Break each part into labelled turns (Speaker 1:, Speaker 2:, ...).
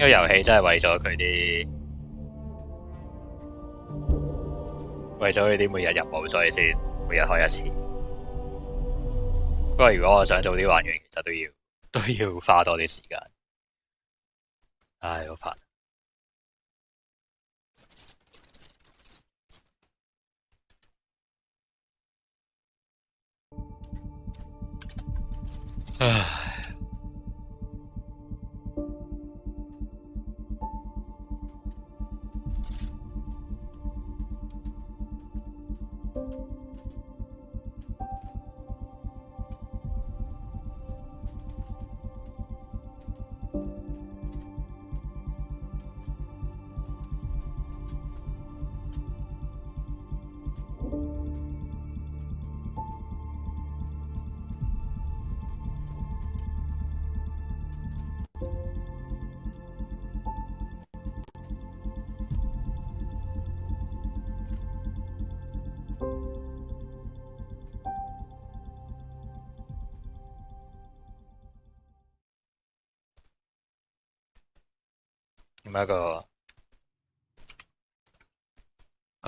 Speaker 1: 個遊戲真係為咗佢啲每日任務，所以先每日開一次。不過如果我想早啲玩完，其實都要花多啲時間。唉，好煩。唉。點解個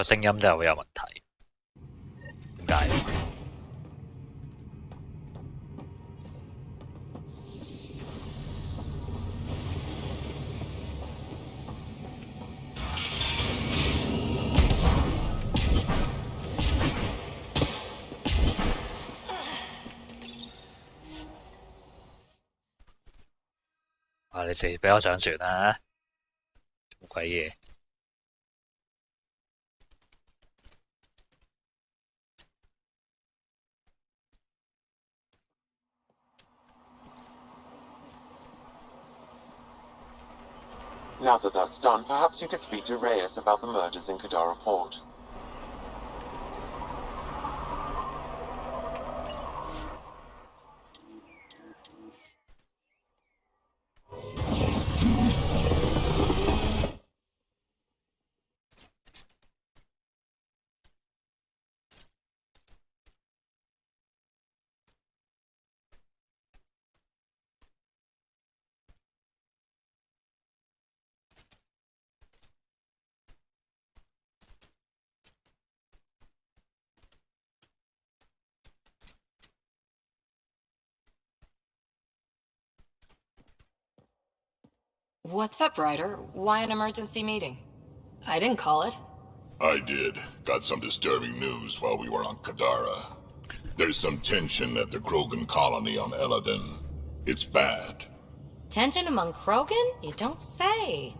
Speaker 1: 聲音真係好有問題？點解？你哋俾我上船啦！做鬼嘢
Speaker 2: ？Now that that's done, perhaps you could speak to Reyes about the murders in Kadara Port.
Speaker 3: What's up, Ryder? Why an emergency meeting? I didn't call it.
Speaker 4: I did. Got some disturbing news while we were on Kadara. There's some tension at the Krogan colony on Eladin. It's bad.
Speaker 3: Tension among Krogan? You don't say.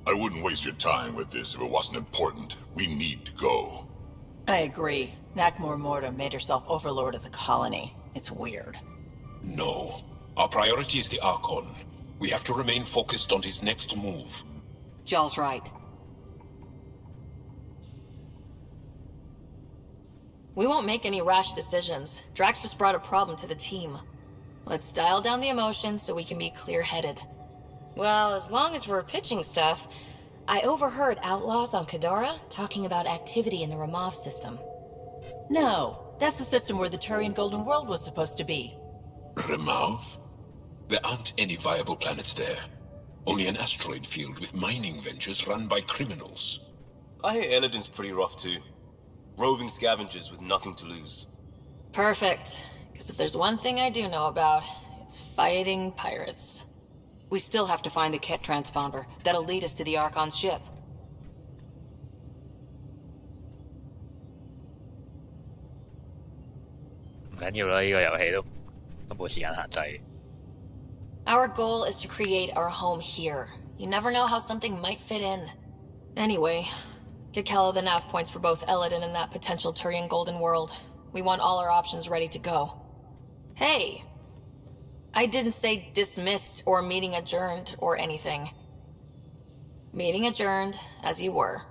Speaker 4: I wouldn't waste your time with this if it wasn't important. We need to go.
Speaker 5: I agree. Nakmor Morta made herself overlord of the colony. It's weird.
Speaker 6: No. Our priority is the Archon. We have to remain focused on his next move.
Speaker 3: Jall's right. We won't make any rash decisions. Drax just brought a problem to the team. Let's dial down the emotions so we can be clear-headed. Well, as long as we're pitching stuff, I overheard outlaws on Kadara talking about activity in the Ramov system.
Speaker 5: No, that's the system where the Turian Golden World was supposed to be.
Speaker 6: Ramov? There aren't any viable planets there. Only an asteroid field with mining ventures run by criminals.
Speaker 7: I hear Eladin's pretty rough too. Roving scavengers with nothing to lose.
Speaker 3: Perfect. Because if there's one thing I do know about, it's fighting pirates. We still have to find the Ket transponder. That'll lead us to the Archon's ship. Our goal is to create our home here. You never know how something might fit in. Anyway, get Kello the nav points for both Eladin and that potential Turian Golden World. We want all our options ready to go. Hey! I didn't say dismissed or meeting adjourned or anything. Meeting adjourned, as you were.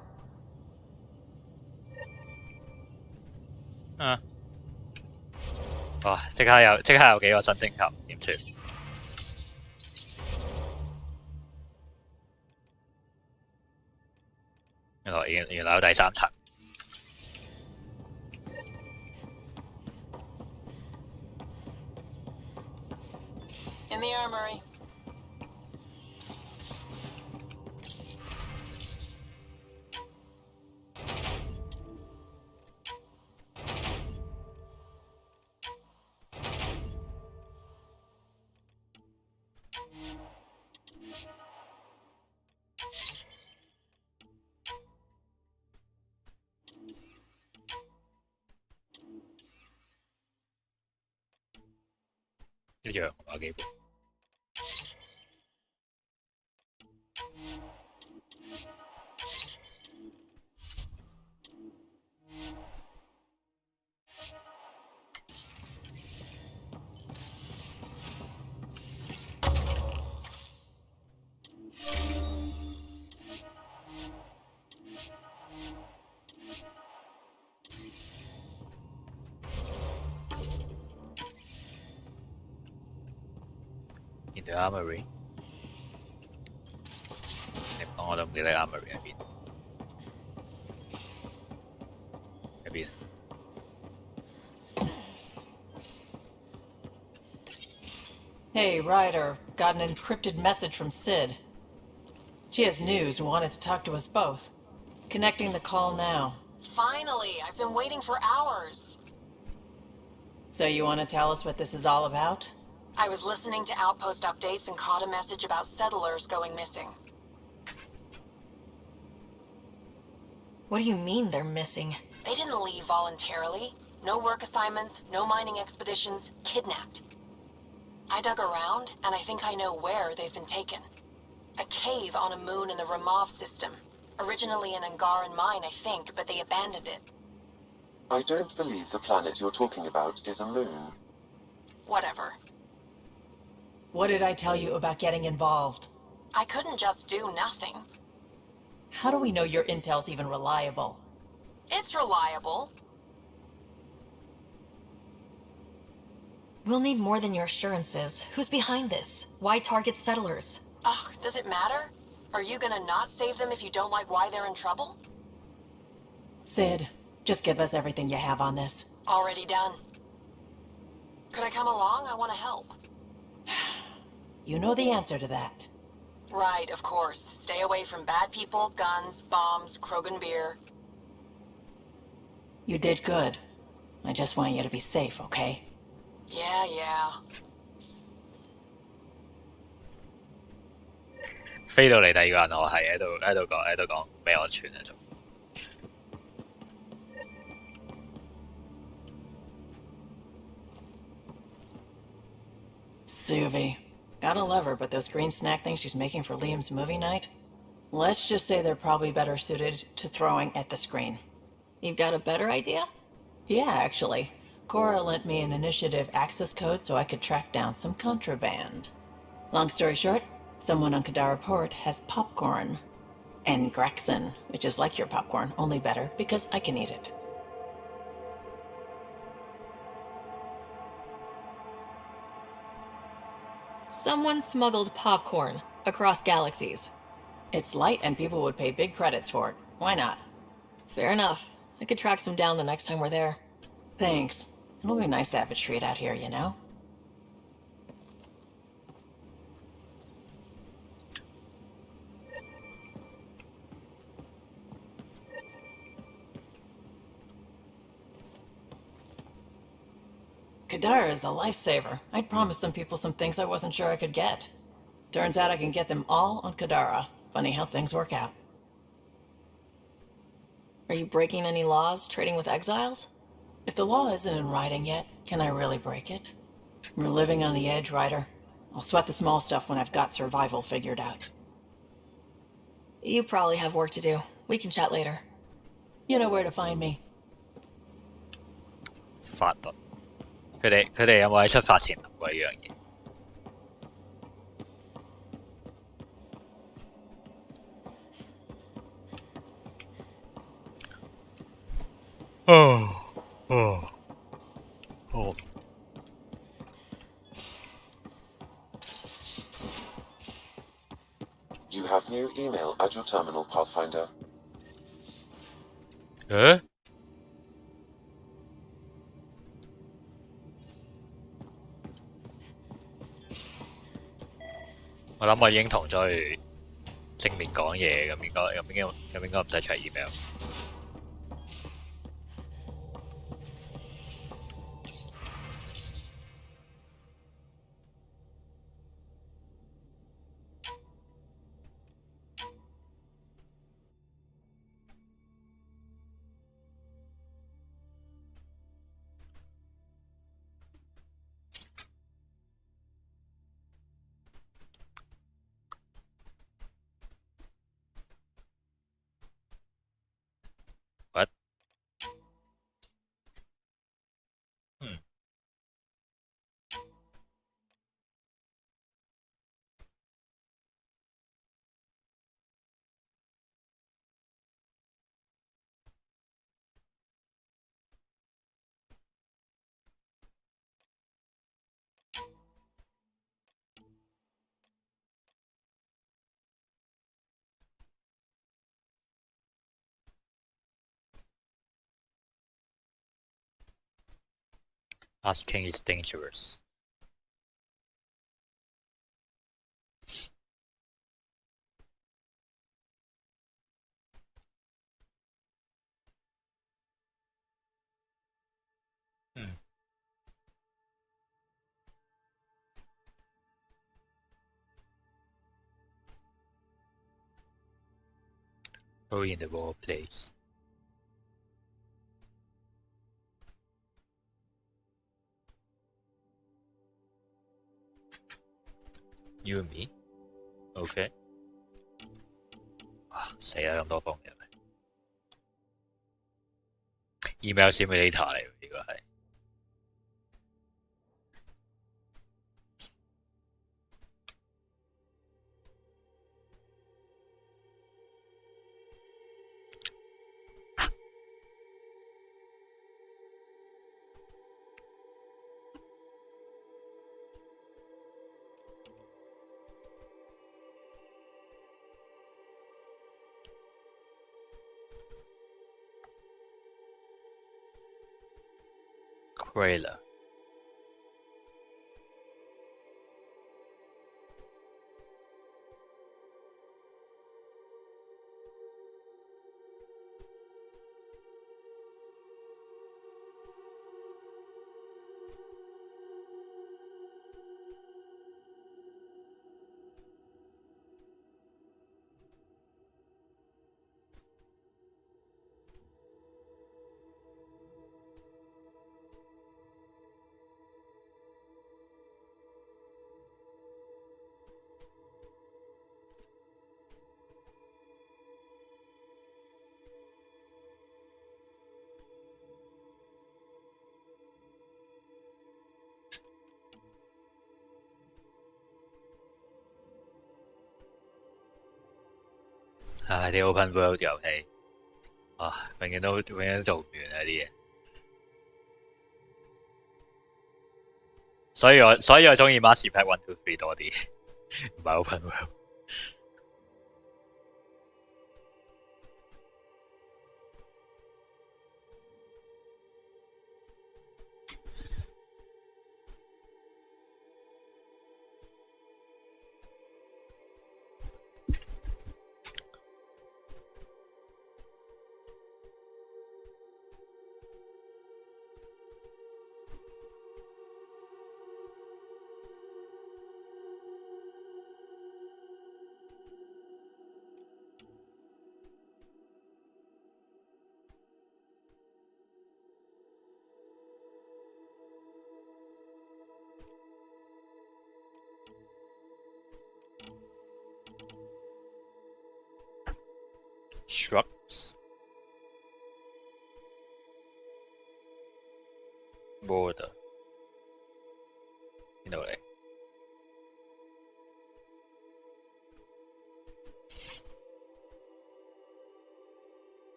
Speaker 1: 即刻有幾個新星球，點算？原來有第三層。
Speaker 5: In the armory.
Speaker 1: 一樣啊基本。見到 Armory， 你講我都唔記得 Armory 喺邊。喺邊？
Speaker 5: Hey, Ryder, got an encrypted message from Sid. She has news and wanted to talk to us both. Connecting the call now.
Speaker 8: Finally, I've been waiting for hours.
Speaker 5: So you want to tell us what this is all about?
Speaker 8: I was listening to Outpost updates and caught a message about settlers going missing.
Speaker 3: What do you mean they're missing?
Speaker 8: They didn't leave voluntarily. No work assignments, no mining expeditions, kidnapped. I dug around, and I think I know where they've been taken. A cave on a moon in the Ramov system. Originally an Angaran mine, I think, but they abandoned it.
Speaker 2: I don't believe the planet you're talking about is a moon.
Speaker 8: Whatever.
Speaker 5: What did I tell you about getting involved?
Speaker 8: I couldn't just do nothing.
Speaker 5: How do we know your intel's even reliable?
Speaker 8: It's reliable.
Speaker 3: We'll need more than your assurances. Who's behind this? Why target settlers?
Speaker 8: Ugh, does it matter? Are you gonna not save them if you don't like why they're in trouble?
Speaker 5: Sid, just give us everything you have on this.
Speaker 8: Already done. Could I come along? I want to help.
Speaker 5: You know the answer to that.
Speaker 8: Right, of course. Stay away from bad people, guns, bombs, Krogan beer.
Speaker 5: You did good. I just want you to be safe, okay?
Speaker 8: Yeah.
Speaker 1: 飛到嚟第二個人，我係喺度講咩安全啊仲。
Speaker 5: Suvi. Gotta love her, but those green snack things she's making for Liam's movie night? Let's just say they're probably better suited to throwing at the screen.
Speaker 3: You've got a better idea?
Speaker 5: Yeah, actually. Cora lent me an initiative access code so I could track down some contraband. Long story short, someone on Kadara Port has popcorn. And Grexon, which is like your popcorn, only better because I can eat it.
Speaker 3: Someone smuggled popcorn across galaxies.
Speaker 5: It's light and people would pay big credits for it. Why not?
Speaker 3: Fair enough. I could track some down the next time we're there.
Speaker 5: Thanks. It'll be nice to have a treat out here, you know? Kadara is a lifesaver. I'd promised some people some things I wasn't sure I could get. Turns out I can get them all on Kadara. Funny how things work out.
Speaker 3: Are you breaking any laws, trading with exiles?
Speaker 5: If the law isn't in writing yet, can I really break it? We're living on the edge, Ryder. I'll sweat the small stuff when I've got survival figured out.
Speaker 3: You probably have work to do. We can chat later.
Speaker 5: You know where to find me.
Speaker 1: 法律，佢哋有冇喺出發前諗過呢樣嘢？哦。
Speaker 2: You have new email at your terminal, Pathfinder. 我諗我已經同咗佢正面講嘢，咁應該唔使 check email。
Speaker 1: Asking is dangerous. Go in the wrong place. You and me? Okay. 哇，死啦！咁多封嘅，email simulator 嚟喎，呢個係。Trailer。唉，啲 open world 遊戲，啊，永遠都做唔完啊啲嘢。所以我中意 Mass Effect 1、2、3多啲，唔係 open world。Shrugs border 邊度嚟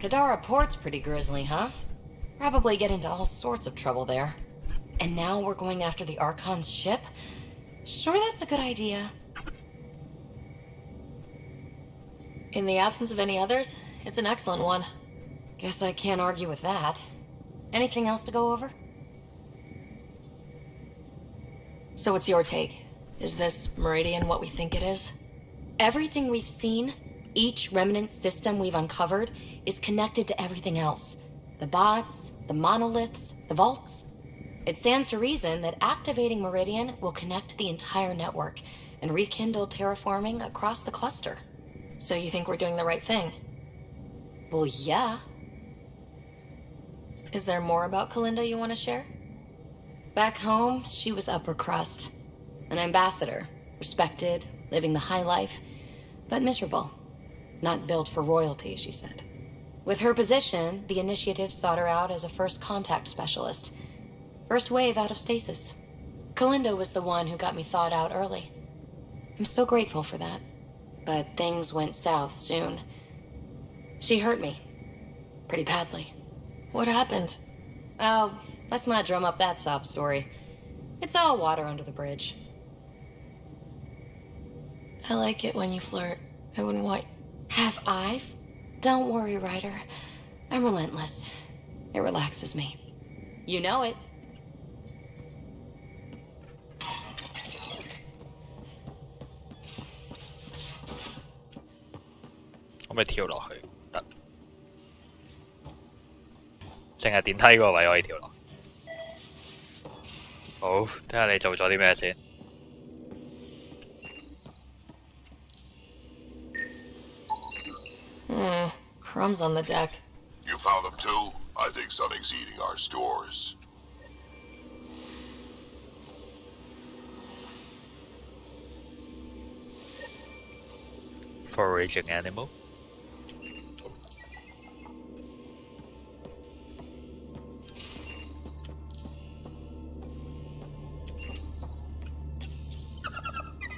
Speaker 1: ？Kadara
Speaker 9: Port's pretty grisly, huh? Probably get into all sorts of trouble there. And now we're going after the Archon's ship? Sure, that's a good idea.
Speaker 3: In the absence of any others, it's an excellent one.
Speaker 9: Guess I can't argue with that. Anything else to go over?
Speaker 3: So what's your take? Is this Meridian what we think it is?
Speaker 9: Everything we've seen, each remnant system we've uncovered, is connected to everything else. The bots, the monoliths, the vaults. It stands to reason that activating Meridian will connect the entire network and rekindle terraforming across the cluster.
Speaker 3: So you think we're doing the right thing?
Speaker 9: Well, yeah.
Speaker 3: Is there more about Kalinda you want to share?
Speaker 9: Back home, she was upper crust. An ambassador. Respected, living the high life, but miserable. Not built for royalty, she said. With her position, the initiative sought her out as a first contact specialist. First wave out of stasis. Kalinda was the one who got me thawed out early. I'm still grateful for that. But things went south soon. She hurt me. Pretty badly.
Speaker 3: What happened?
Speaker 9: Oh, let's not drum up that sob story. It's all water under the bridge.
Speaker 3: I like it when you flirt. I wouldn't want...
Speaker 9: Have I? Don't worry, Ryder. I'm relentless. It relaxes me. You know it.
Speaker 1: 可唔可以跳落去？得，淨係電梯嗰個位可以跳落。好，睇下你做咗啲咩先。
Speaker 3: Crumbs on the deck.
Speaker 4: You found them too? I think something's eating our stores.
Speaker 1: Foraging animal.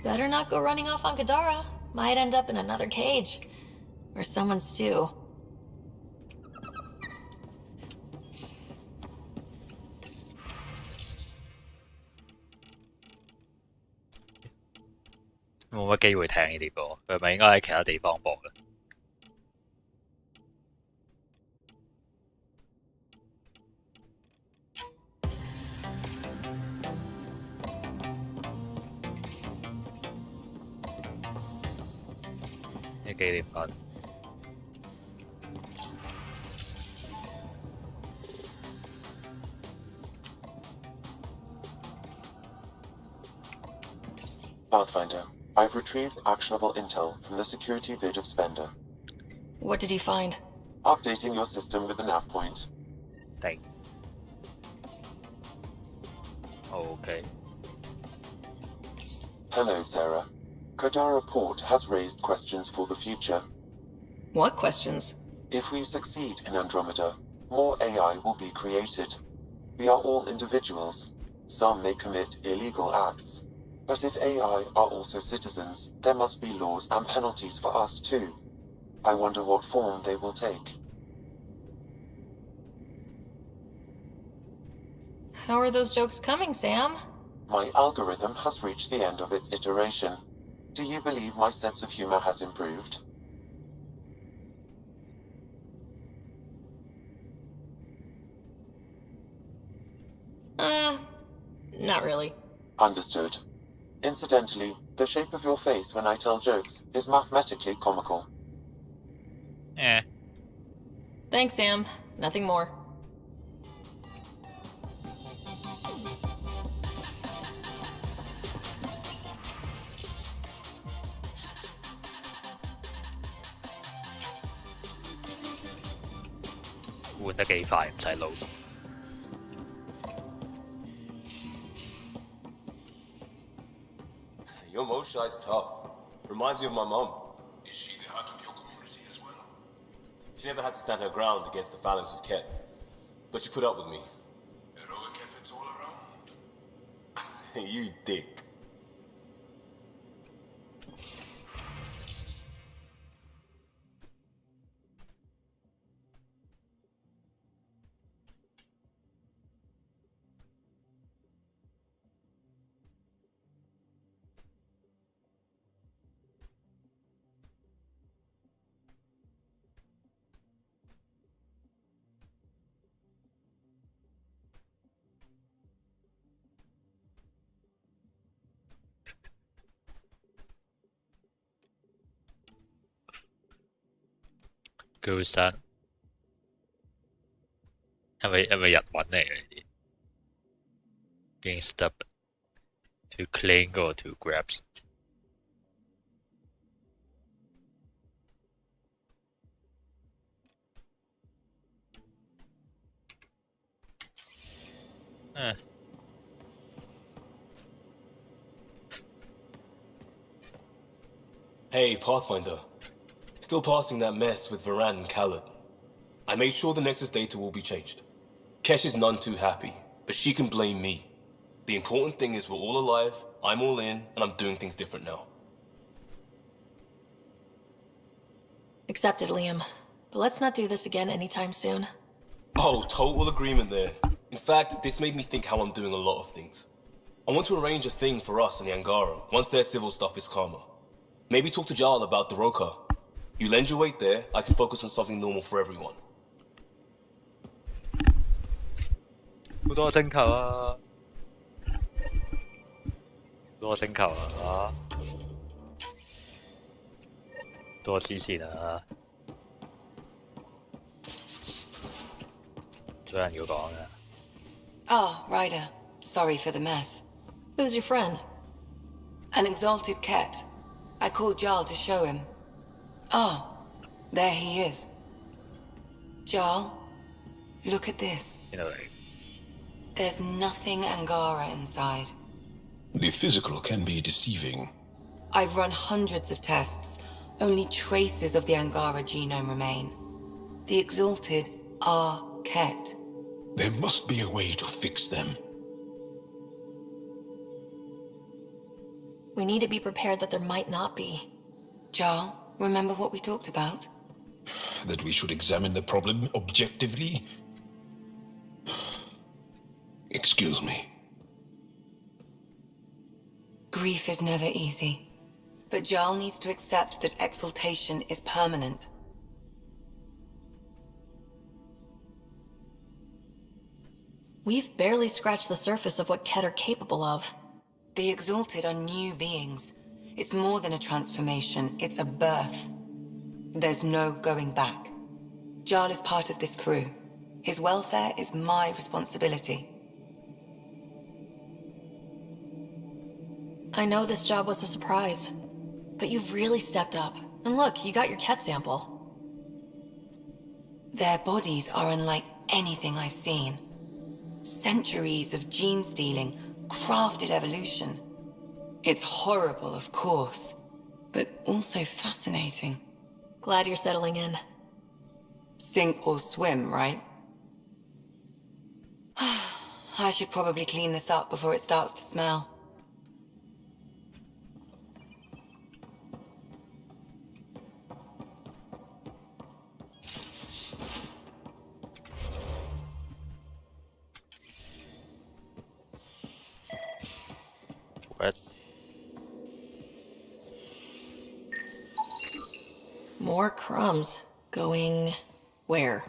Speaker 3: Better not go running off on Kadara. Might end up in another cage. Or someone's stew.
Speaker 1: 冇乜機會聽呢啲歌，佢係咪應該喺其他地方播咧？你幾點瞓？Pathfinder,
Speaker 10: I've retrieved actionable intel from the security vid of Spender.
Speaker 3: What did you find?
Speaker 10: Updating your system with the nav point.
Speaker 1: Thank. Okay.
Speaker 10: Hello, Sarah. Kadara Port has raised questions for the future.
Speaker 3: What questions?
Speaker 10: If we succeed in Andromeda, more AI will be created. We are all individuals. Some may commit illegal acts. But if AI are also citizens, there must be laws and penalties for us too. I wonder what form they will take.
Speaker 3: How are those jokes coming, Sam?
Speaker 10: My algorithm has reached the end of its iteration. Do you believe my sense of humor has improved?
Speaker 3: Not really.
Speaker 10: Understood. Incidentally, the shape of your face when I tell jokes is mathematically comical.
Speaker 1: Eh.
Speaker 3: Thanks, Sam. Nothing more.
Speaker 1: 換得幾快，唔使撈。
Speaker 7: Your Moshi's tough. Reminds me of my mom.
Speaker 6: Is she the heart of your community as well?
Speaker 7: She never had to stand her ground against the phalanx of Ket. But she put up with me.
Speaker 6: Heroic efforts all around.
Speaker 7: You dick.
Speaker 1: 叫聲係咪日文嚟嘅呢啲？Being stubborn, to cling or to grasp.
Speaker 7: Hey, Pathfinder. Still passing that mess with Varan and Khaled. I made sure the Nexus data will be changed. Kesh is none too happy, but she can blame me. The important thing is we're all alive, I'm all in, and I'm doing things different now.
Speaker 3: Accepted, Liam. But let's not do this again anytime soon.
Speaker 7: Oh, total agreement there. In fact, this made me think how I'm doing a lot of things. I want to arrange a thing for us and the Angara, once their civil stuff is calmer. Maybe talk to Jarl about the Roka. You lend your weight there, I can focus on something normal for everyone.
Speaker 2: 好多星球啊！多星球啊！多黐線啊！有人要講嘅。
Speaker 11: Ah, Ryder. Sorry for the mess.
Speaker 3: Who's your friend?
Speaker 11: An exalted cat. I called Jarl to show him. Ah, there he is. Jarl, look at this.
Speaker 2: You know,
Speaker 11: There's nothing Angara inside.
Speaker 6: The physical can be deceiving.
Speaker 11: I've run hundreds of tests. Only traces of the Angara genome remain. The exalted are Ket.
Speaker 6: There must be a way to fix them.
Speaker 3: We need to be prepared that there might not be.
Speaker 11: Jarl, remember what we talked about?
Speaker 6: That we should examine the problem objectively? Excuse me.
Speaker 11: Grief is never easy. But Jarl needs to accept that exaltation is permanent.
Speaker 3: We've barely scratched the surface of what Ket are capable of.
Speaker 11: The exalted are new beings. It's more than a transformation, it's a birth. There's no going back. Jarl is part of this crew. His welfare is my responsibility.
Speaker 3: I know this job was a surprise, but you've really stepped up. And look, you got your Ket sample.
Speaker 11: Their bodies are unlike anything I've seen. Centuries of gene stealing, crafted evolution. It's horrible, of course, but also fascinating.
Speaker 3: Glad you're settling in.
Speaker 11: Sink or swim, right? I should probably clean this up before it starts to smell.
Speaker 2: What?
Speaker 3: More crumbs. Going where?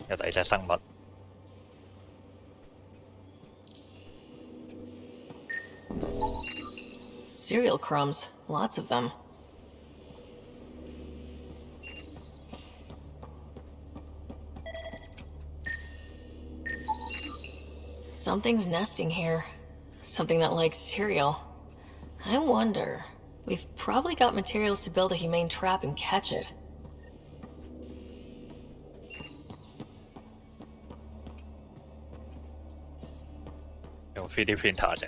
Speaker 2: 有第二隻生物。
Speaker 3: Cereal crumbs. Lots of them. Something's nesting here. Something that likes cereal. I wonder. We've probably got materials to build a humane trap and catch it.
Speaker 2: 用 3D printer 啫。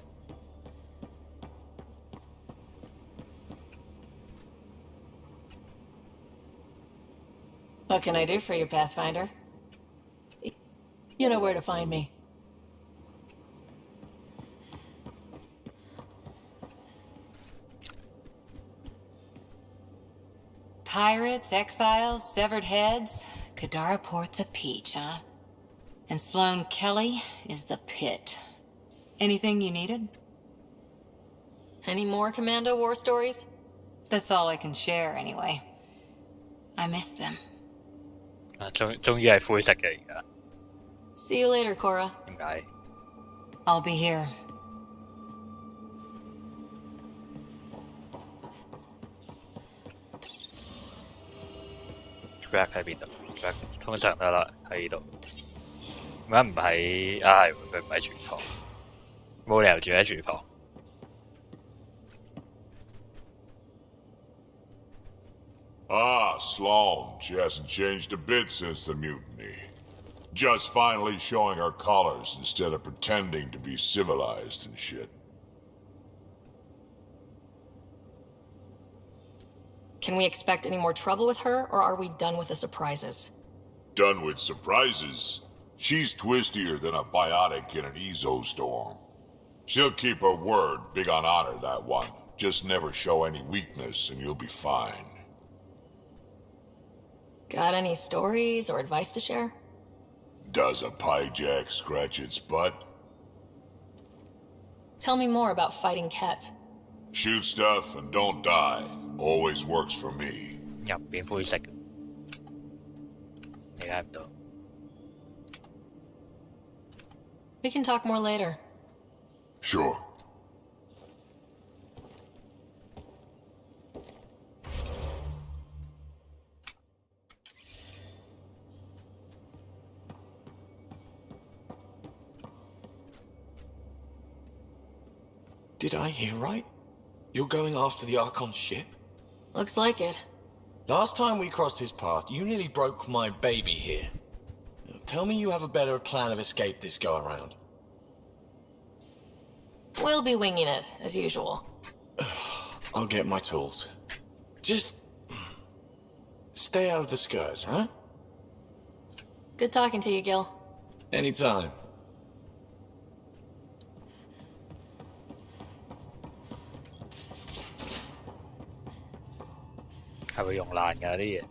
Speaker 5: What can I do for you, Pathfinder? You know where to find me.
Speaker 12: Pirates, exiles, severed heads. Kadara Port's a peach, huh? And Sloane Kelly is the pit. Anything you needed?
Speaker 3: Any more Commando war stories?
Speaker 12: That's all I can share, anyway. I miss them.
Speaker 2: 啊，終於係灰色嘅而家。
Speaker 3: See you later, Cora.
Speaker 2: 點解？
Speaker 12: I'll be here.
Speaker 2: Track 喺邊度 ？Track 通常得啦，喺呢度。點解唔喺？啊係，佢唔喺廚房，冇理由住喺廚房。
Speaker 4: Ah, Sloane. She hasn't changed a bit since the mutiny. Just finally showing her colors instead of pretending to be civilized and shit.
Speaker 3: Can we expect any more trouble with her, or are we done with the surprises?
Speaker 4: Done with surprises. She's twistier than a biotic in an Ezo storm. She'll keep her word, big on honor, that one. Just never show any weakness and you'll be fine.
Speaker 3: Got any stories or advice to share?
Speaker 4: Does a pie jack scratch its butt?
Speaker 3: Tell me more about fighting Ket.
Speaker 4: Shoot stuff and don't die. Always works for me.
Speaker 2: 入變灰色，你睇唔到。
Speaker 3: We can talk more later.
Speaker 4: Sure.
Speaker 13: Did I hear right? You're going after the Archon's ship?
Speaker 3: Looks like it.
Speaker 13: Last time we crossed his path, you nearly broke my baby here. Now, tell me you have a better plan of escape this go around.
Speaker 3: We'll be winging it, as usual.
Speaker 13: I'll get my tools. Just stay out of the skies, huh?
Speaker 3: Good talking to you, Gil.
Speaker 13: Anytime.
Speaker 2: 係會用爛㗎啲嘢。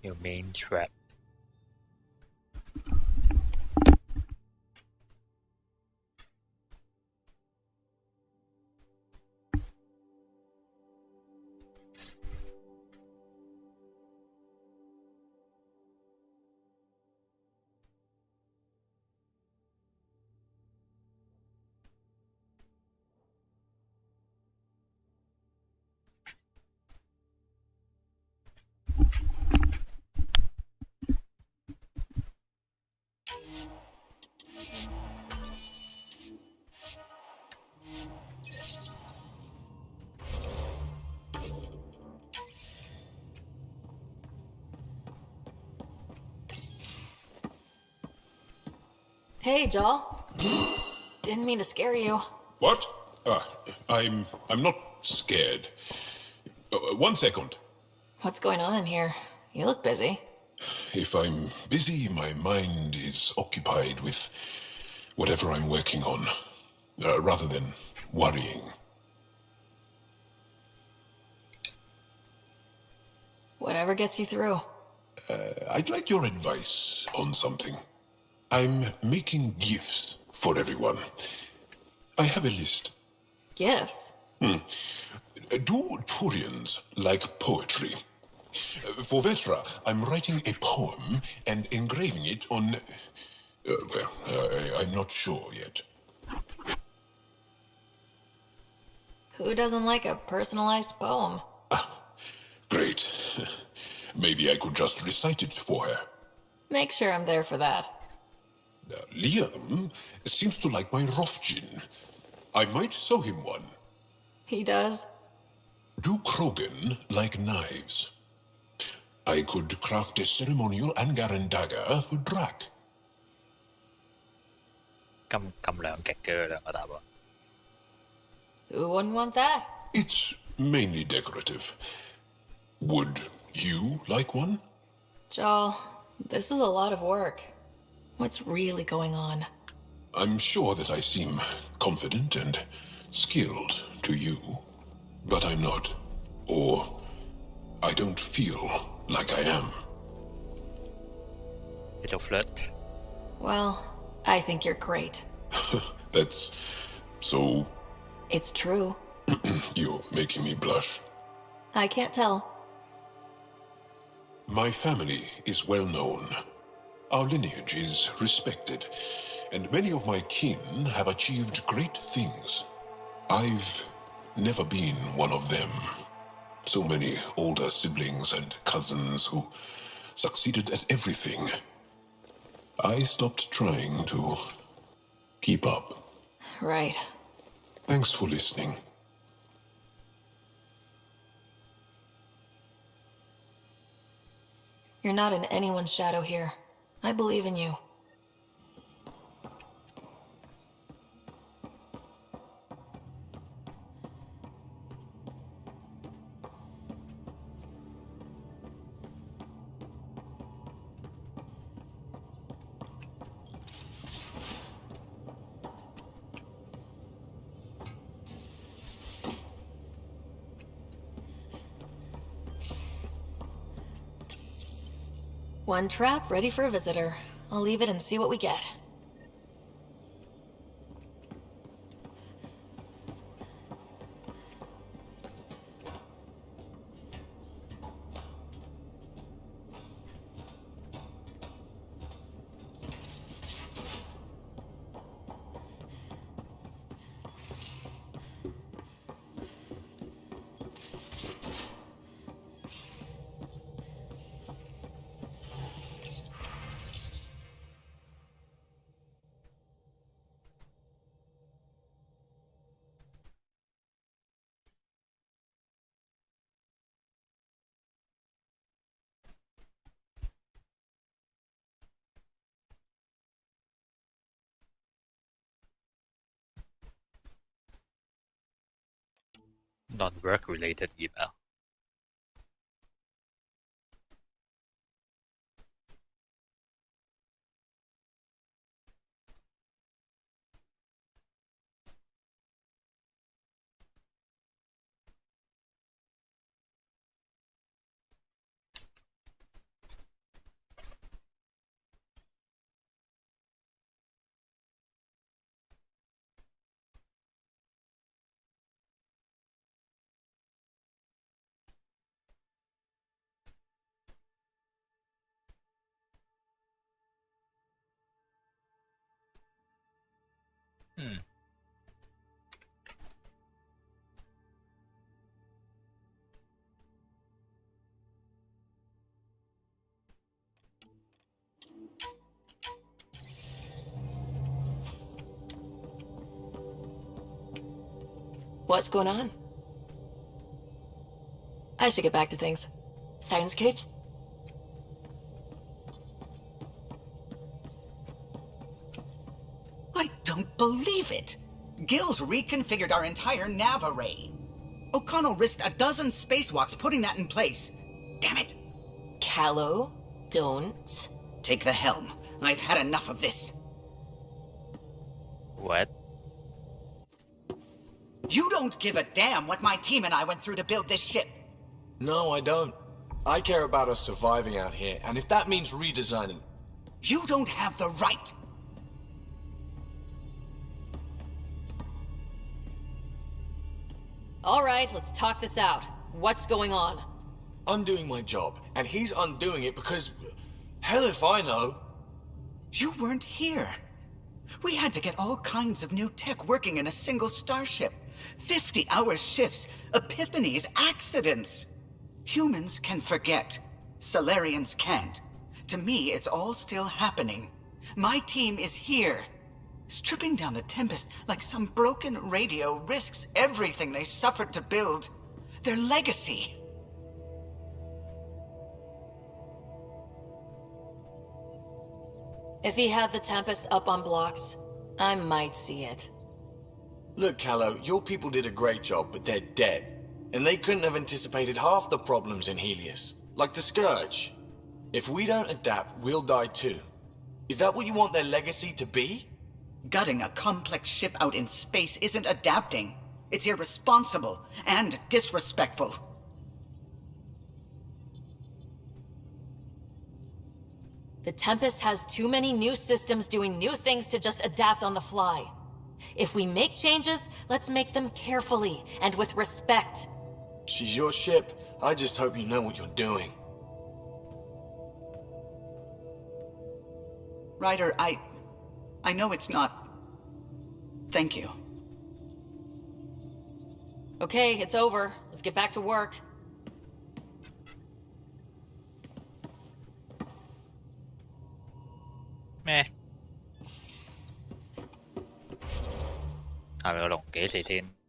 Speaker 2: 叫 main trap。Hey,
Speaker 3: Joel. Didn't mean to scare you.
Speaker 6: What? I'm not scared. One second.
Speaker 3: What's going on in here? You look busy.
Speaker 6: If I'm busy, my mind is occupied with whatever I'm working on, rather than worrying.
Speaker 3: Whatever gets you through.
Speaker 6: I'd like your advice on something. I'm making gifts for everyone. I have a list.
Speaker 3: Gifts?
Speaker 6: Do Turians like poetry? For Vetra, I'm writing a poem and engraving it on... I'm not sure yet.
Speaker 3: Who doesn't like a personalized poem?
Speaker 6: Great. Maybe I could just recite it for her.
Speaker 3: Make sure I'm there for that.
Speaker 6: Liam seems to like my Rofgin. I might sew him one.
Speaker 3: He does?
Speaker 6: Do Krogan like knives? I could craft a ceremonial Angaran dagger for Drac.
Speaker 2: 咁兩極嘅兩個答案。
Speaker 3: Who wouldn't want that?
Speaker 6: It's mainly decorative. Would you like one?
Speaker 3: Joel, this is a lot of work. What's really going on?
Speaker 6: I'm sure that I seem confident and skilled to you, but I'm not. Or I don't feel like I am.
Speaker 2: Little flirt.
Speaker 3: Well, I think you're great.
Speaker 6: That's so...
Speaker 3: It's true.
Speaker 6: You're making me blush.
Speaker 3: I can't tell.
Speaker 6: My family is well known. Our lineage is respected, and many of my kin have achieved great things. I've never been one of them. So many older siblings and cousins who succeeded at everything. I stopped trying to keep up.
Speaker 3: Right.
Speaker 6: Thanks for listening.
Speaker 3: You're not in anyone's shadow here. I believe in you. One trap ready for a visitor. I'll leave it and see what we get.
Speaker 2: Non-work related email.
Speaker 3: What's going on? I should get back to things. Science kids?
Speaker 14: I don't believe it! Gil's reconfigured our entire nav array. O'Connell risked a dozen spacewalks putting that in place. Damn it!
Speaker 3: Callow, don't.
Speaker 14: Take the helm. I've had enough of this.
Speaker 2: What?
Speaker 14: You don't give a damn what my team and I went through to build this ship.
Speaker 13: No, I don't. I care about us surviving out here, and if that means redesigning...
Speaker 14: You don't have the right!
Speaker 3: All right, let's talk this out. What's going on?
Speaker 13: I'm doing my job, and he's undoing it because... Hell if I know.
Speaker 14: You weren't here. We had to get all kinds of new tech working in a single starship. 50-hour shifts, epiphanies, accidents. Humans can forget. Solarians can't. To me, it's all still happening. My team is here. Stripping down the Tempest like some broken radio risks everything they suffered to build. Their legacy.
Speaker 3: If he had the Tempest up on blocks, I might see it.
Speaker 13: Look, Callow, your people did a great job, but they're dead. And they couldn't have anticipated half the problems in Helios. Like the Scourge. If we don't adapt, we'll die too. Is that what you want their legacy to be?
Speaker 14: Gutting a complex ship out in space isn't adapting. It's irresponsible and disrespectful.
Speaker 3: The Tempest has too many new systems doing new things to just adapt on the fly. If we make changes, let's make them carefully and with respect.
Speaker 13: She's your ship. I just hope you know what you're doing.
Speaker 14: Ryder, I know it's not... Thank you.
Speaker 3: Okay, it's over. Let's get back to work.
Speaker 2: 咩？係咪個龍幾時先？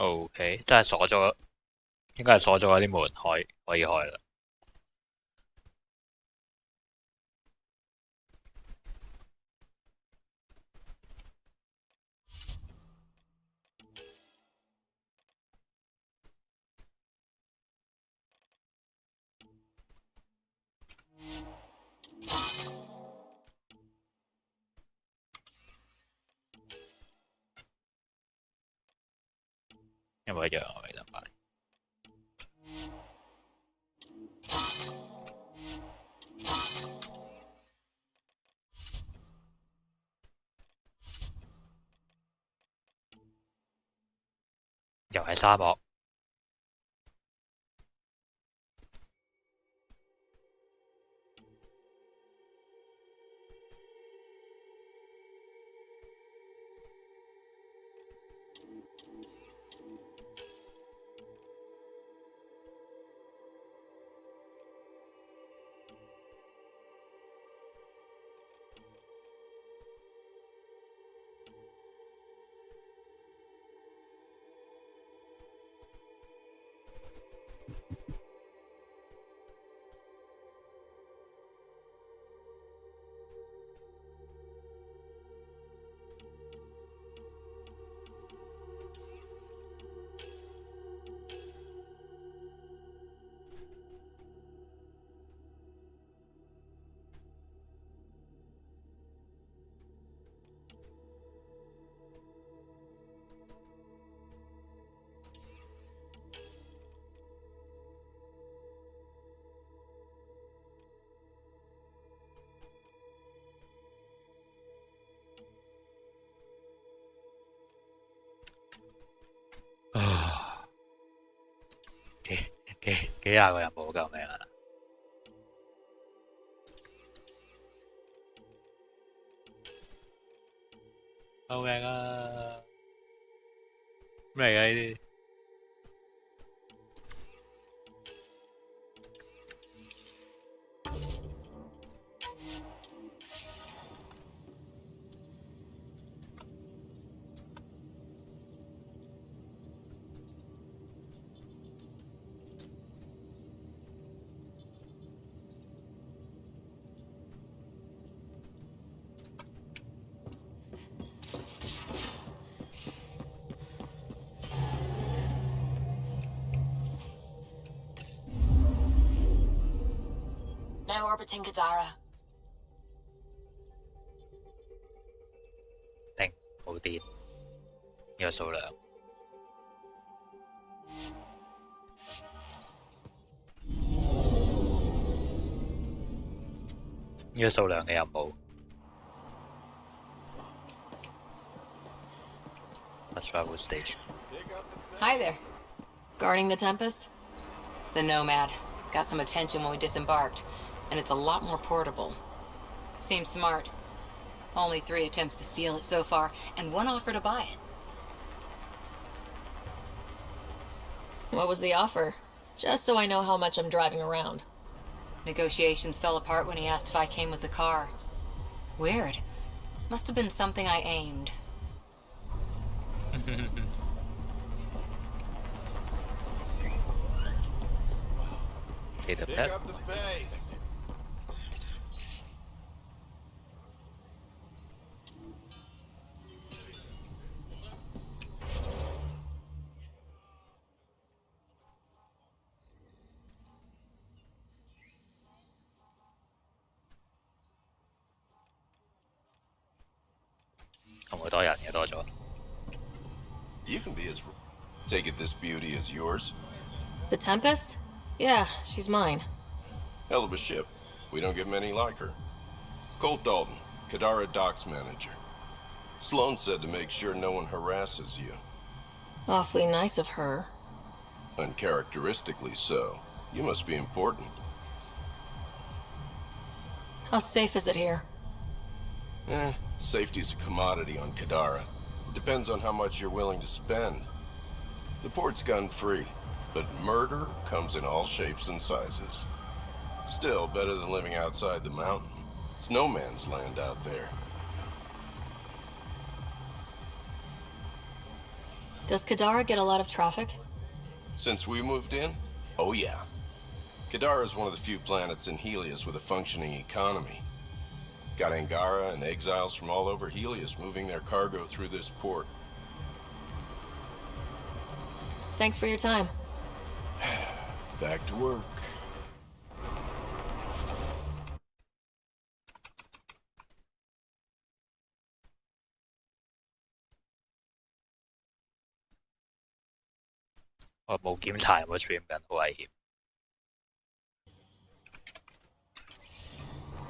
Speaker 1: OK，真係鎖咗，應該係鎖咗嗰啲門可以開啦。有冇一樣我記得買？又係沙漠。幾廿個人冇救命啊！救命啊！咩嚟㗎呢啲？Now
Speaker 8: orbiting Kadara.
Speaker 1: 定冇電呢個數量。呢個數量嘅任務。Travel station.
Speaker 12: Hi there.
Speaker 3: Guarding the Tempest?
Speaker 12: The Nomad. Got some attention when we disembarked, and it's a lot more portable. Seems smart. Only 3 attempts to steal it so far, and 1 offer to buy it.
Speaker 3: What was the offer? Just so I know how much I'm driving around.
Speaker 12: Negotiations fell apart when he asked if I came with the car. Weird. Must have been something I aimed.
Speaker 1: Pick
Speaker 13: up the pace.
Speaker 1: 同好多人嘅多咗。
Speaker 15: You can be as... Take it this beauty is yours?
Speaker 3: The Tempest? Yeah, she's mine.
Speaker 15: Hell of a ship. We don't get many like her. Colt Dalton, Kadara Docks manager. Sloan said to make sure no one harasses you.
Speaker 3: Awfully nice of her.
Speaker 15: Uncharacteristically so. You must be important.
Speaker 3: How safe is it here?
Speaker 15: Safety's a commodity on Kadara. It depends on how much you're willing to spend. The port's gun-free, but murder comes in all shapes and sizes. Still, better than living outside the mountain. It's no man's land out there.
Speaker 3: Does Kadara get a lot of traffic?
Speaker 15: Since we moved in? Oh yeah. Kadara is one of the few planets in Helios with a functioning economy. Got Angara and exiles from all over Helios moving their cargo through this port.
Speaker 3: Thanks for your time.
Speaker 15: Back to work.
Speaker 2: 我冇檢查有冇 stream 緊，好危險。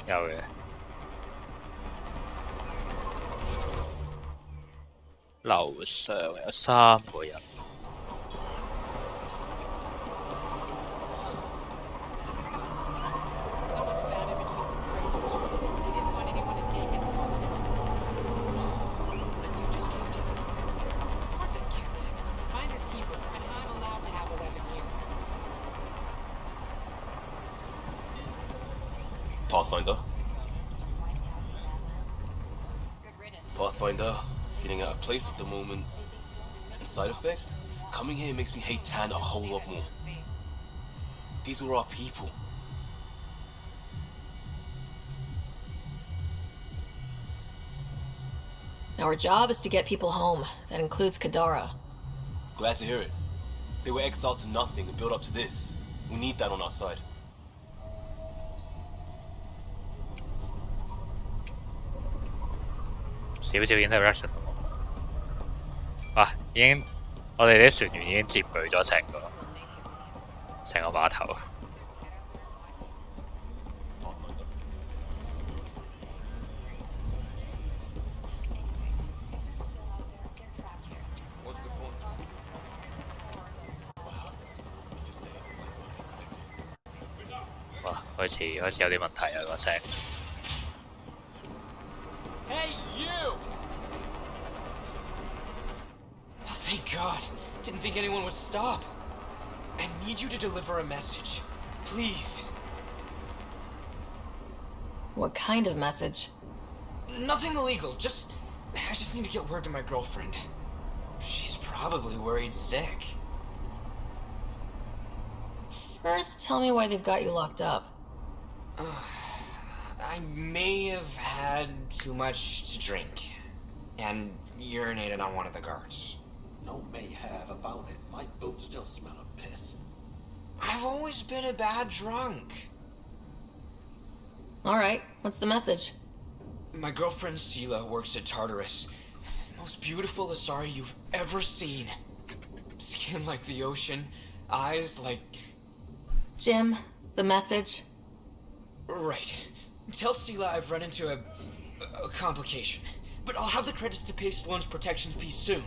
Speaker 2: 有嘅。樓上有3個人。
Speaker 7: Pathfinder? Pathfinder, feeling out of place at the moment. And side effect? Coming here makes me hate Tan a whole lot more. These were our people.
Speaker 3: Our job is to get people home. That includes Kadara.
Speaker 7: Glad to hear it. They were exiled to nothing and built up to this. We need that on our side.
Speaker 2: 少少 interaction 啊，已經我哋啲船員已經佔據咗成個碼頭。哇，開始有啲問題啊個聲。
Speaker 16: Hey, you! Oh, thank God. Didn't think anyone would stop. I need you to deliver a message. Please.
Speaker 3: What kind of message?
Speaker 16: Nothing illegal. I just need to get word to my girlfriend. She's probably worried sick.
Speaker 3: First, tell me why they've got you locked up.
Speaker 16: I may have had too much to drink and urinated on one of the guards.
Speaker 17: No may have about it. My boots still smell of piss.
Speaker 16: I've always been a bad drunk.
Speaker 3: Alright, what's the message?
Speaker 16: My girlfriend Sela works at Tartarus. Most beautiful Asari you've ever seen. Skin like the ocean, eyes like...
Speaker 3: Jim, the message?
Speaker 16: Right. Tell Sela I've run into a complication. But I'll have the credits to pay Sloane's protection fee soon.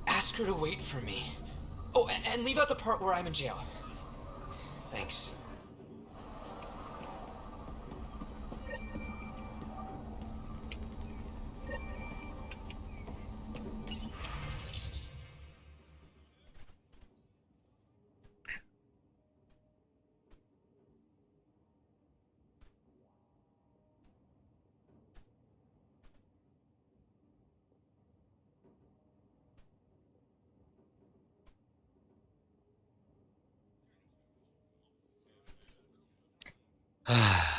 Speaker 16: Ask her to wait for me. Oh, and leave out the part where I'm in jail. Thanks.
Speaker 2: 唉，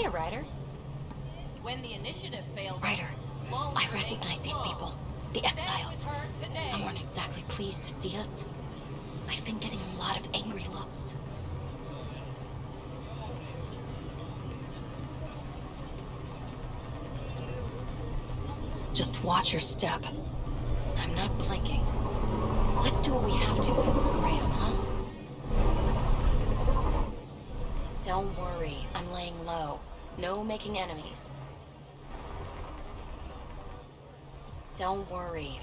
Speaker 9: Hiya, Ryder.
Speaker 18: When the initiative failed...
Speaker 9: Ryder, I recognize these people. The exiles. Some weren't exactly pleased to see us. I've been getting a lot of angry looks.
Speaker 3: Just watch your step.
Speaker 9: I'm not blinking. Let's do what we have to, then scram, huh? Don't worry, I'm laying low. No making enemies. Don't worry,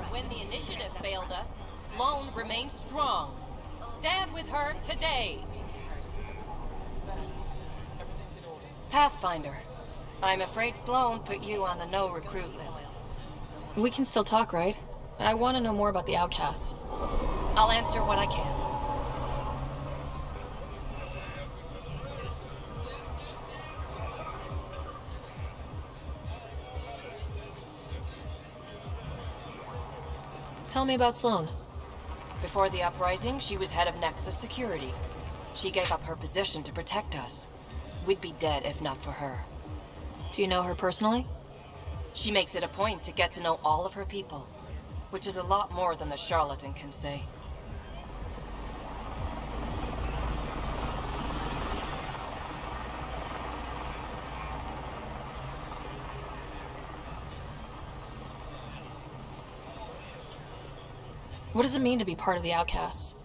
Speaker 18: When the initiative failed us, Sloane remained strong. Stand with her today.
Speaker 11: Pathfinder. I'm afraid Sloane put you on the no-recruit list.
Speaker 3: We can still talk, right? I want to know more about the outcasts.
Speaker 11: I'll answer what I can.
Speaker 3: Tell me about Sloane.
Speaker 11: Before the uprising, she was head of Nexus Security. She gave up her position to protect us. We'd be dead if not for her.
Speaker 3: Do you know her personally?
Speaker 11: She makes it a point to get to know all of her people, which is a lot more than the charlatan can say.
Speaker 3: What does it mean to be part of the outcasts?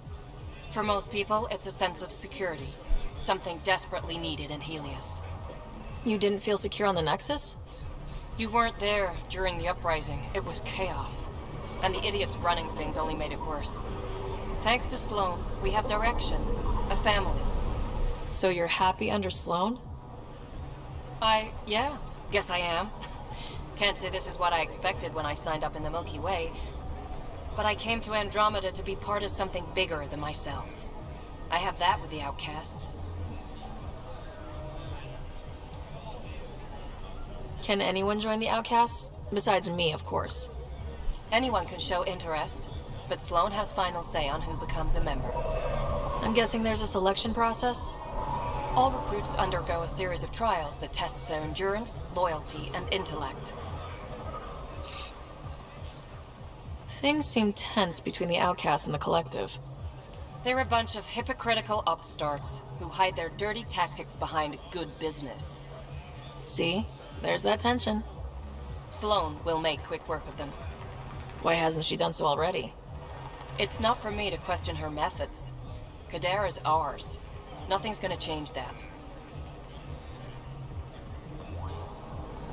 Speaker 11: For most people, it's a sense of security. Something desperately needed in Helios.
Speaker 3: You didn't feel secure on the Nexus?
Speaker 11: You weren't there during the uprising. It was chaos. And the idiots running things only made it worse. Thanks to Sloane, we have direction. A family.
Speaker 3: So you're happy under Sloane?
Speaker 11: Yeah, guess I am. Can't say this is what I expected when I signed up in the Milky Way, but I came to Andromeda to be part of something bigger than myself. I have that with the outcasts.
Speaker 3: Can anyone join the outcasts? Besides me, of course.
Speaker 11: Anyone can show interest, but Sloane has final say on who becomes a member.
Speaker 3: I'm guessing there's a selection process?
Speaker 11: All recruits undergo a series of trials that tests their endurance, loyalty, and intellect.
Speaker 3: Things seem tense between the outcasts and the collective.
Speaker 11: They're a bunch of hypocritical upstarts who hide their dirty tactics behind good business.
Speaker 3: See? There's that tension.
Speaker 11: Sloane will make quick work of them.
Speaker 3: Why hasn't she done so already?
Speaker 11: It's not for me to question her methods. Kadara's ours. Nothing's gonna change that.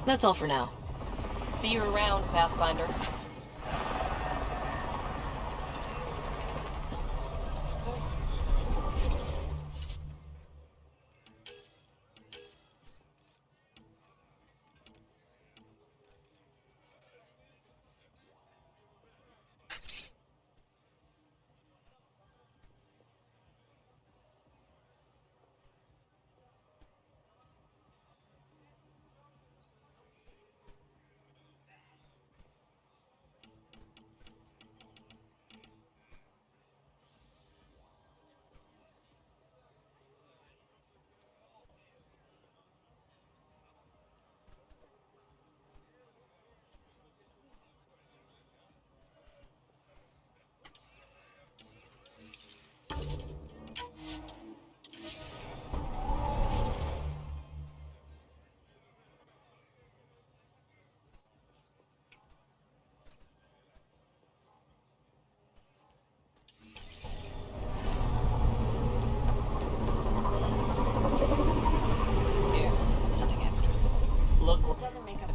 Speaker 3: That's all for now.
Speaker 11: See you around, Pathfinder.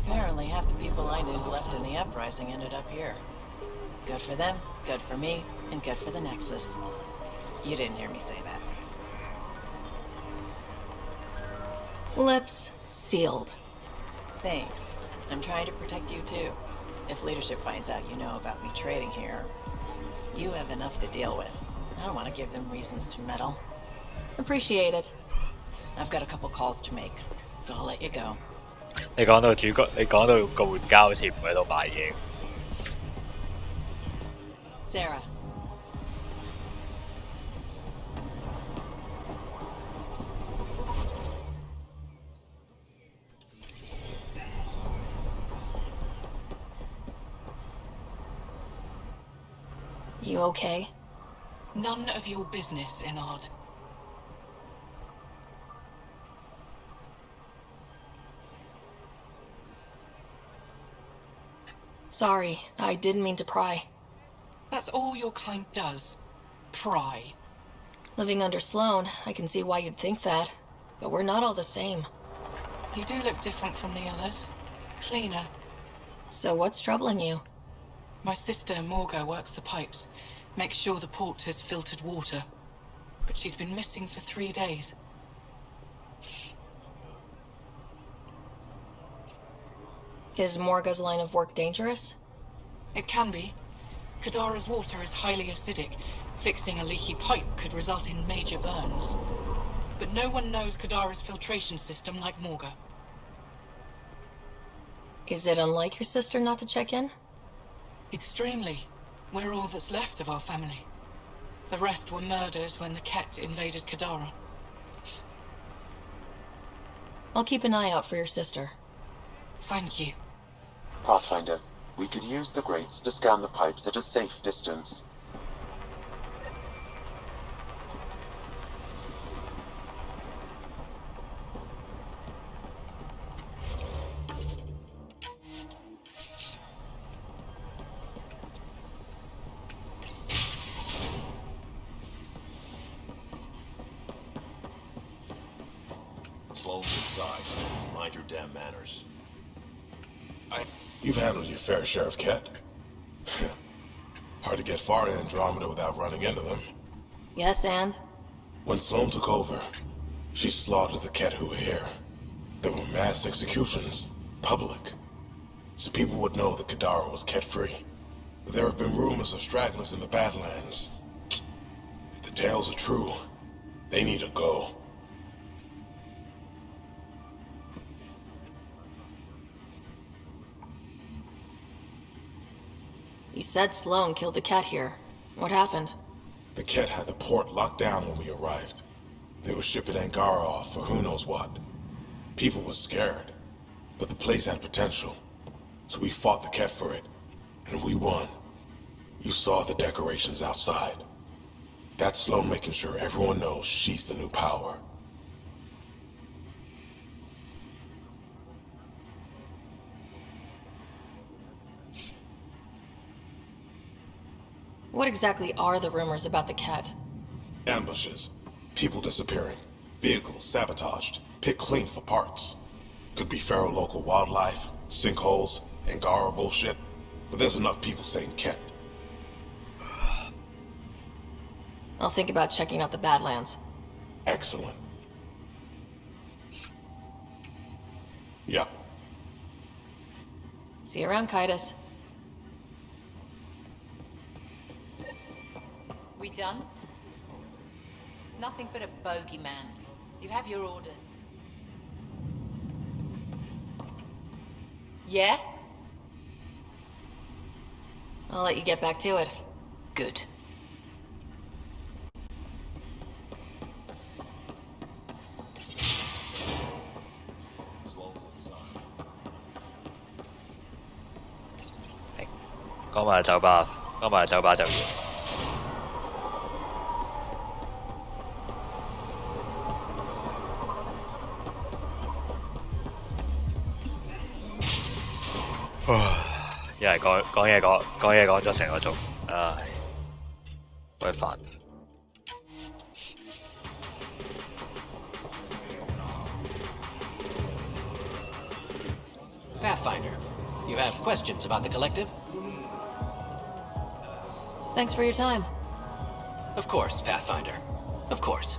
Speaker 5: Apparently, half the people I knew left in the uprising ended up here. Good for them, good for me, and good for the Nexus. You didn't hear me say that.
Speaker 3: Lips sealed.
Speaker 5: Thanks. I'm trying to protect you too. If leadership finds out you know about me trading here, you have enough to deal with. I don't want to give them reasons to meddle.
Speaker 3: Appreciate it.
Speaker 5: I've got a couple calls to make, so I'll let you go.
Speaker 2: 你講到主角，你講到個玩家好似唔喺度買嘢。
Speaker 5: Sarah.
Speaker 3: You okay?
Speaker 14: None of your business, Enard.
Speaker 3: Sorry, I didn't mean to pry.
Speaker 14: That's all your kind does. Pry.
Speaker 3: Living under Sloane, I can see why you'd think that. But we're not all the same.
Speaker 14: You do look different from the others. Cleaner.
Speaker 3: So what's troubling you?
Speaker 14: My sister, Morga, works the pipes. Makes sure the port has filtered water. But she's been missing for 3 days.
Speaker 3: Is Morga's line of work dangerous?
Speaker 14: It can be. Kadara's water is highly acidic. Fixing a leaky pipe could result in major burns. But no one knows Kadara's filtration system like Morga.
Speaker 3: Is it unlike your sister not to check in?
Speaker 14: Extremely. We're all that's left of our family. The rest were murdered when the Ket invaded Kadara.
Speaker 3: I'll keep an eye out for your sister.
Speaker 14: Thank you.
Speaker 10: Pathfinder, we could use the grates to scan the pipes at a safe distance.
Speaker 17: Sloane's inside. Mind your damn manners.
Speaker 6: You've handled your fair share of Ket. Hard to get far in Andromeda without running into them.
Speaker 3: Yes, and?
Speaker 6: When Sloane took over, she slaughtered the Ket who were here. There were mass executions, public. So people would know that Kadara was Ket-free. But there have been rumors of stragglers in the Badlands. If the tales are true, they need to go.
Speaker 3: You said Sloane killed the Ket here. What happened?
Speaker 6: The Ket had the port locked down when we arrived. They were shipping Angara off for who knows what. People were scared, but the place had potential. So we fought the Ket for it, and we won. You saw the decorations outside. That's Sloane making sure everyone knows she's the new power.
Speaker 3: What exactly are the rumors about the Ket?
Speaker 6: Ambushes, people disappearing, vehicles sabotaged, picked clean for parts. Could be feral local wildlife, sinkholes, Angara bullshit. But there's enough people saying Ket.
Speaker 3: I'll think about checking out the Badlands.
Speaker 6: Excellent. Yep.
Speaker 3: See you around, Kaitis.
Speaker 11: We done? It's nothing but a bogeyman. You have your orders. Yeah?
Speaker 3: I'll let you get back to it.
Speaker 11: Good.
Speaker 2: 講埋酒吧，講埋酒吧就要。一係講嘢講咗成個鐘，唉，鬼煩。
Speaker 19: Pathfinder, you have questions about the collective?
Speaker 3: Thanks for your time.
Speaker 19: Of course, Pathfinder. Of course.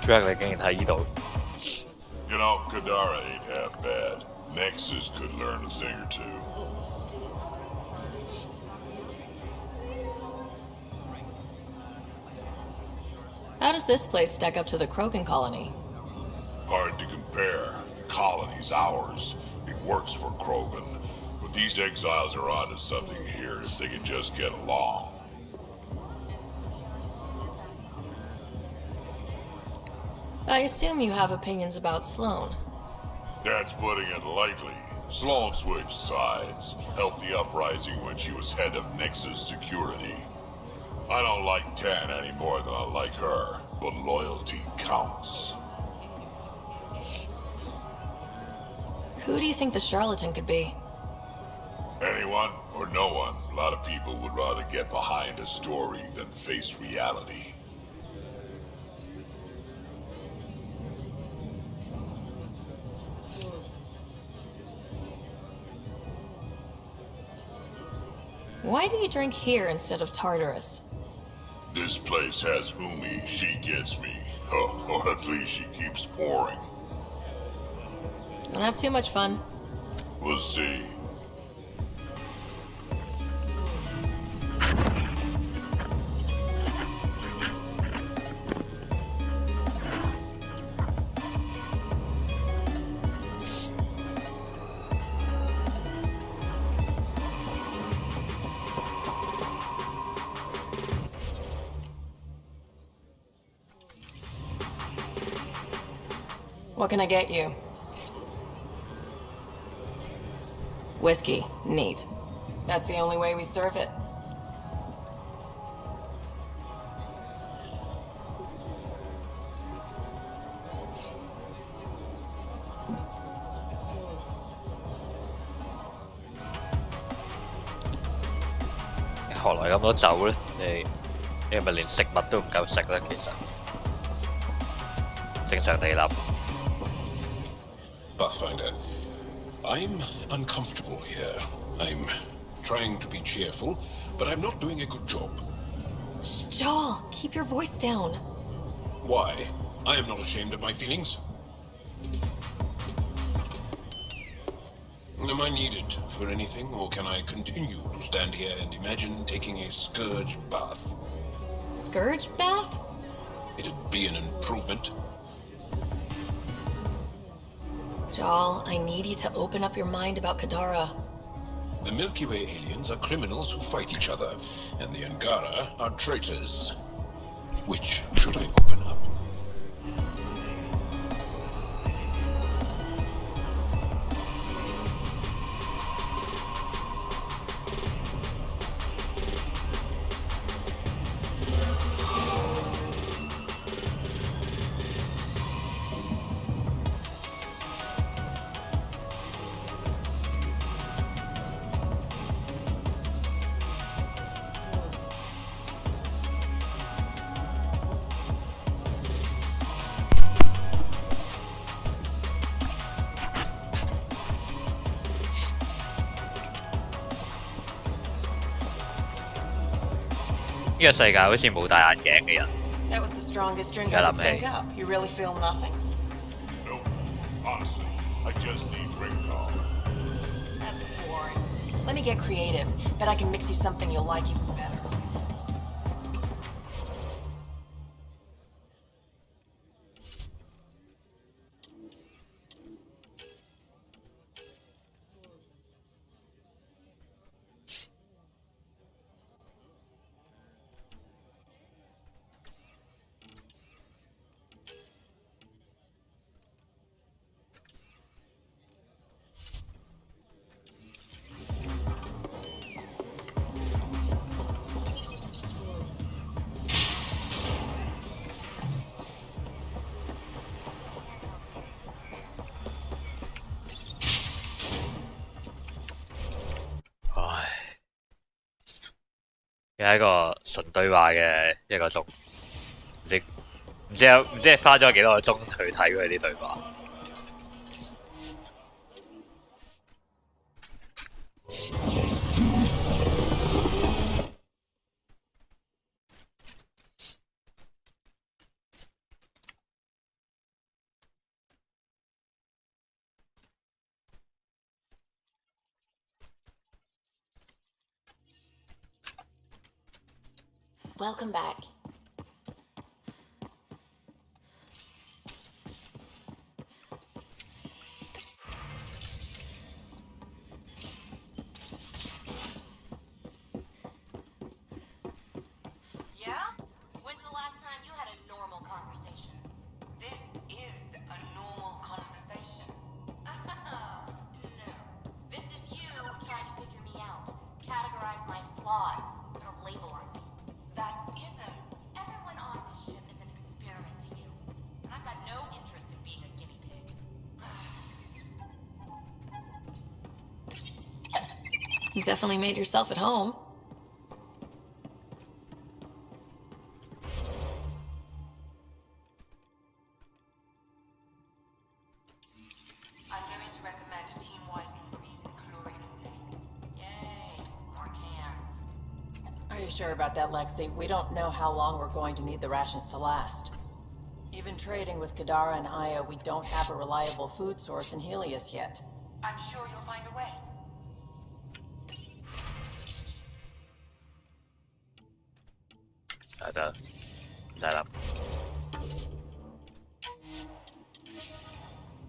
Speaker 2: Drag 你竟然喺依度。
Speaker 4: You know, Kadara ain't half bad. Nexus could learn a thing or two.
Speaker 3: How does this place stack up to the Krogan colony?
Speaker 4: Hard to compare. The colony's ours. It works for Krogan. But these exiles are onto something here if they can just get along.
Speaker 3: I assume you have opinions about Sloane.
Speaker 4: That's putting it lightly. Sloane switched sides, helped the uprising when she was head of Nexus Security. I don't like Tan any more than I like her, but loyalty counts.
Speaker 3: Who do you think the charlatan could be?
Speaker 4: Anyone or no one, a lot of people would rather get behind a story than face reality.
Speaker 3: Why do you drink here instead of Tartarus?
Speaker 4: This place has Umi, she gets me. Or at least she keeps pouring.
Speaker 3: Don't have too much fun.
Speaker 4: We'll see.
Speaker 3: What can I get you? Whiskey. Neat. That's the only way we serve it.
Speaker 2: 何來咁多酒呢？你係咪連食物都唔夠食呢？其實正常地諗。
Speaker 6: Pathfinder, I'm uncomfortable here. I'm trying to be cheerful, but I'm not doing a good job.
Speaker 3: Joel, keep your voice down.
Speaker 6: Why? I am not ashamed of my feelings. Am I needed for anything, or can I continue to stand here and imagine taking a scourge bath?
Speaker 3: Scourge bath?
Speaker 6: It'd be an improvement.
Speaker 3: Joel, I need you to open up your mind about Kadara.
Speaker 6: The Milky Way aliens are criminals who fight each other, and the Angara are traitors. Which should I open up?
Speaker 2: 呢個世界好似冇戴眼鏡嘅人。
Speaker 8: That was the strongest drink I could think up. You really feel nothing?
Speaker 4: Nope. Honestly, I just need Ringcall.
Speaker 8: That's boring. Let me get creative. Bet I can mix you something you'll like even better.
Speaker 2: 有一個純對話嘅一個鐘，唔知係花咗幾多個鐘去睇佢啲對話。
Speaker 8: Welcome back.
Speaker 9: Yeah? When's the last time you had a normal conversation? This
Speaker 3: You definitely made yourself at home.
Speaker 11: I'm going to recommend a team-wide increase in chlorine intake. Yay, more cans.
Speaker 5: Are you sure about that, Lexi? We don't know how long we're going to need the rations to last. Even trading with Kadara and Aya, we don't have a reliable food source in Helios yet.
Speaker 11: I'm sure you'll find a way.
Speaker 2: Set up.